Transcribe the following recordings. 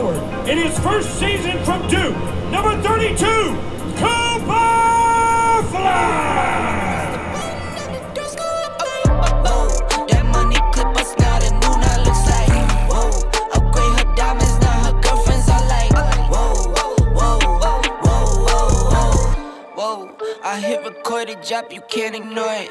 forward in his first season from Duke, number 32, Cooper Flagg. I hit record a drop, you can't ignore it.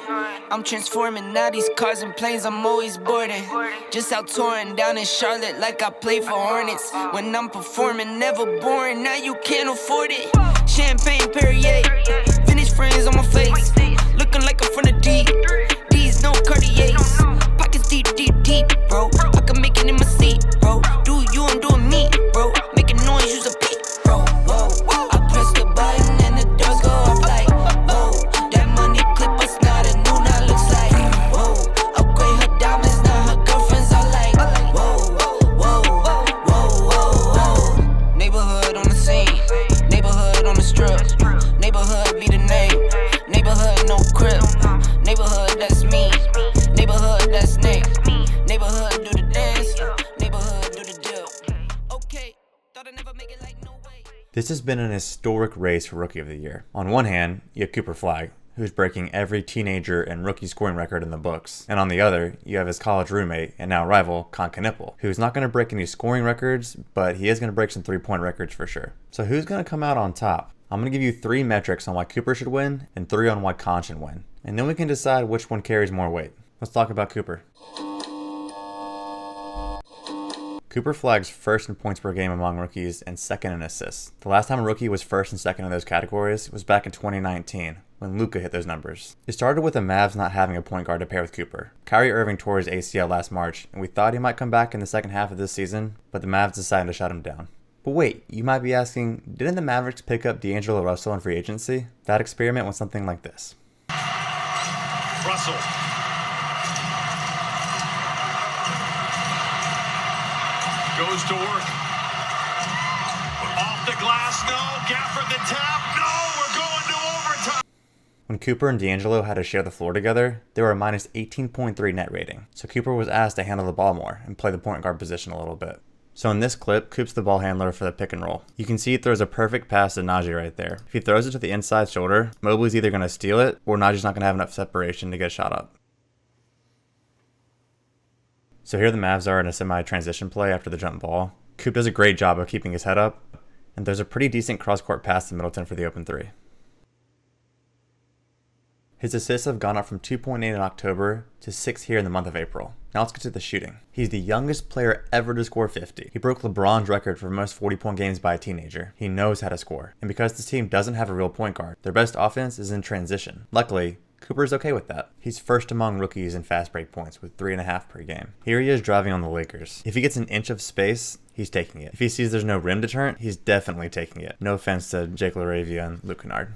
I'm transforming now these cars and planes, I'm always boarding. Just out touring down in Charlotte like I play for Hornets. When I'm performing, never boring, now you can't afford it. Champagne Perrier, Finnish friends on my face. Looking like I'm from the deep, these no Cartiers. Pockets deep, deep, deep, bro. I can make it in my seat, bro. Do you, I'm doing me, bro. Making noise, use a beat, bro. Whoa, whoa. I press the button and the doors go off like This has been an historic race for Rookie of the Year. On one hand, you have Cooper Flagg, who's breaking every teenager and rookie scoring record in the books. And on the other, you have his college roommate and now rival, Kon Knueppel, who's not going to break any scoring records, but he is going to break some three-point records for sure. So who's going to come out on top? I'm going to give you 3 metrics on why Cooper should win and 3 on why Kon should win. And then we can decide which one carries more weight. Let's talk about Cooper. Cooper Flagg's first in points per game among rookies and second in assists. The last time a rookie was first and second in those categories was back in 2019, when Luka hit those numbers. It started with the Mavs not having a point guard to pair with Cooper. Kyrie Irving tore his ACL last March, and we thought he might come back in the second half of this season, but the Mavs decided to shut him down. But wait, you might be asking, didn't the Mavericks pick up D'Angelo Russell in free agency? That experiment went something like this. Russell. Goes to work. Off the glass, no. Gafford the tap, no. We're going to overtime. When Cooper and D'Angelo had to share the floor together, they were a minus 18.3 net rating. So Cooper was asked to handle the ball more and play the point guard position a little bit. So in this clip, Coop's the ball handler for the pick and roll. You can see he throws a perfect pass to Najee right there. If he throws it to the inside shoulder, Mobley's either going to steal it or Najee's not going to have enough separation to get a shot up. So here the Mavs are in a semi-transition play after the jump ball. Coop does a great job of keeping his head up, and there's a pretty decent cross-court pass to Middleton for the open 3. His assists have gone up from 2.8 in October to 6 here in the month of April. Now let's get to the shooting. He's the youngest player ever to score 50. He broke LeBron's record for most 40-point games by a teenager. He knows how to score. And because this team doesn't have a real point guard, their best offense is in transition. Luckily, Cooper's okay with that. He's first among rookies in fast break points with 3.5 per game. Here he is driving on the Lakers. If he gets an inch of space, he's taking it. If he sees there's no rim deterrent, he's definitely taking it. No offense to Jake LaRavia and Luke Kennard.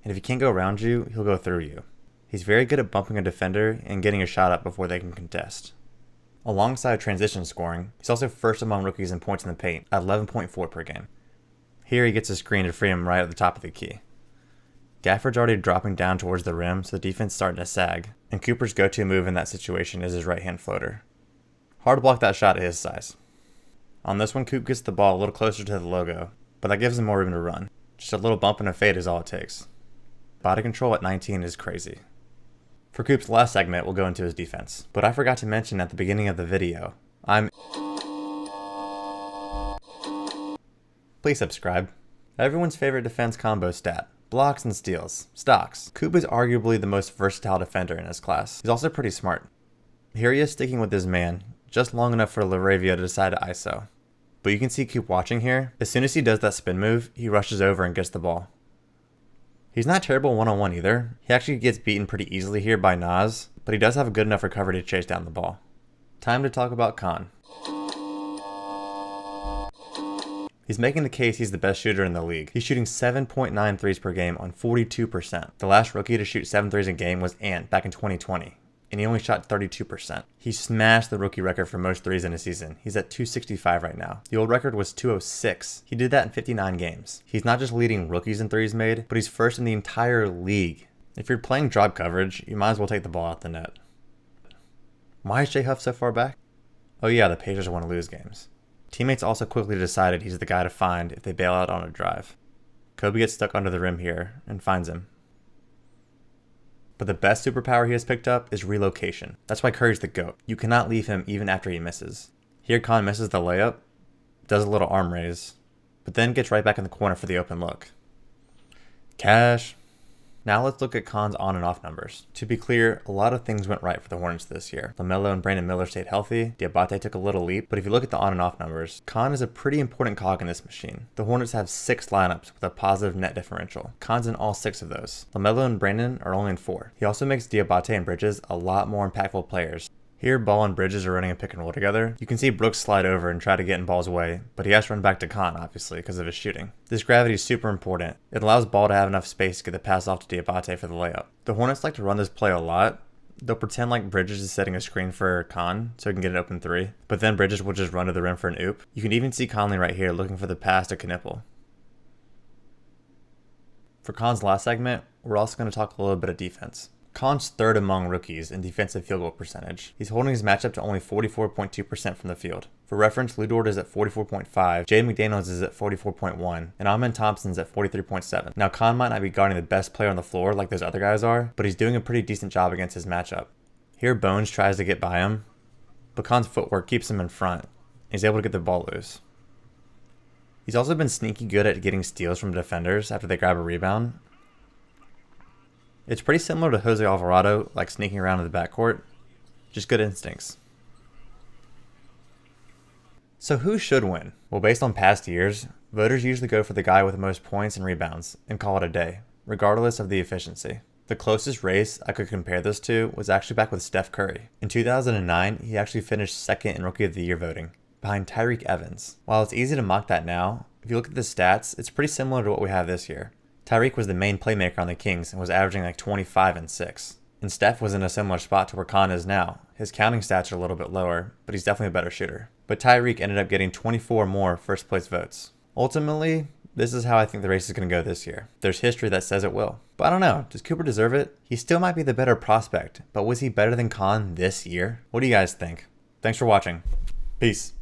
And if he can't go around you, he'll go through you. He's very good at bumping a defender and getting a shot up before they can contest. Alongside transition scoring, he's also first among rookies in points in the paint at 11.4 per game. Here he gets a screen to free him right at the top of the key. Gafford's already dropping down towards the rim, so the defense is starting to sag, and Cooper's go-to move in that situation is his right-hand floater. Hard to block that shot at his size. On this one, Coop gets the ball a little closer to the logo, but that gives him more room to run. Just a little bump and a fade is all it takes. Body control at 19 is crazy. For Coop's last segment, we'll go into his defense. But I forgot to mention at the beginning of the video, Please subscribe. Everyone's favorite defense combo stat. Blocks and steals. Stocks. Coop is arguably the most versatile defender in his class. He's also pretty smart. Here he is sticking with his man, just long enough for LaRavia to decide to ISO. But you can see Coop watching here. As soon as he does that spin move, he rushes over and gets the ball. He's not terrible one-on-one either. He actually gets beaten pretty easily here by Nas, but he does have a good enough recovery to chase down the ball. Time to talk about Kon. He's making the case he's the best shooter in the league. He's shooting 7.9 threes per game on 42%. The last rookie to shoot 7 threes a game was Ant back in 2020, and he only shot 32%. He smashed the rookie record for most threes in a season. He's at 265 right now. The old record was 206. He did that in 59 games. He's not just leading rookies in threes made, but he's first in the entire league. If you're playing drop coverage, you might as well take the ball out the net. Why is Jay Huff so far back? Oh yeah, the Pacers want to lose games. Teammates also quickly decided he's the guy to find if they bail out on a drive. Kobe gets stuck under the rim here and finds him. But the best superpower he has picked up is relocation. That's why Curry's the GOAT. You cannot leave him even after he misses. Here Kon misses the layup, does a little arm raise, but then gets right back in the corner for the open look. Cash. Now let's look at Kon's on and off numbers. To be clear, a lot of things went right for the Hornets this year. LaMelo and Brandon Miller stayed healthy, Diabate took a little leap, but if you look at the on and off numbers, Kon is a pretty important cog in this machine. The Hornets have 6 lineups with a positive net differential. Kon's in all 6 of those. LaMelo and Brandon are only in 4. He also makes Diabate and Bridges a lot more impactful players. Here, Ball and Bridges are running a pick and roll together. You can see Brooks slide over and try to get in Ball's way, but he has to run back to Kon, obviously, because of his shooting. This gravity is super important. It allows Ball to have enough space to get the pass off to Diabate for the layup. The Hornets like to run this play a lot. They'll pretend like Bridges is setting a screen for Kon so he can get an open 3, but then Bridges will just run to the rim for an oop. You can even see Conley right here looking for the pass to Knueppel. For Kon's last segment, we're also going to talk a little bit of defense. Kon's third among rookies in defensive field goal percentage. He's holding his matchup to only 44.2% from the field. For reference, Lou Dort is at 44.5, Jay McDaniels is at 44.1, and Amen Thompson's at 43.7. Now Kon might not be guarding the best player on the floor like those other guys are, but he's doing a pretty decent job against his matchup. Here Bones tries to get by him, but Kon's footwork keeps him in front, and he's able to get the ball loose. He's also been sneaky good at getting steals from defenders after they grab a rebound. It's pretty similar to Jose Alvarado, like sneaking around in the backcourt. Just good instincts. So who should win? Well, based on past years, voters usually go for the guy with the most points and rebounds and call it a day, regardless of the efficiency. The closest race I could compare this to was actually back with Steph Curry. In 2009, he actually finished second in Rookie of the Year voting, behind Tyreke Evans. While it's easy to mock that now, if you look at the stats, it's pretty similar to what we have this year. Tyreke was the main playmaker on the Kings and was averaging like 25 and 6. And Steph was in a similar spot to where Kon is now. His counting stats are a little bit lower, but he's definitely a better shooter. But Tyreke ended up getting 24 more first place votes. Ultimately, this is how I think the race is going to go this year. There's history that says it will. But I don't know, does Cooper deserve it? He still might be the better prospect, but was he better than Kon this year? What do you guys think? Thanks for watching. Peace.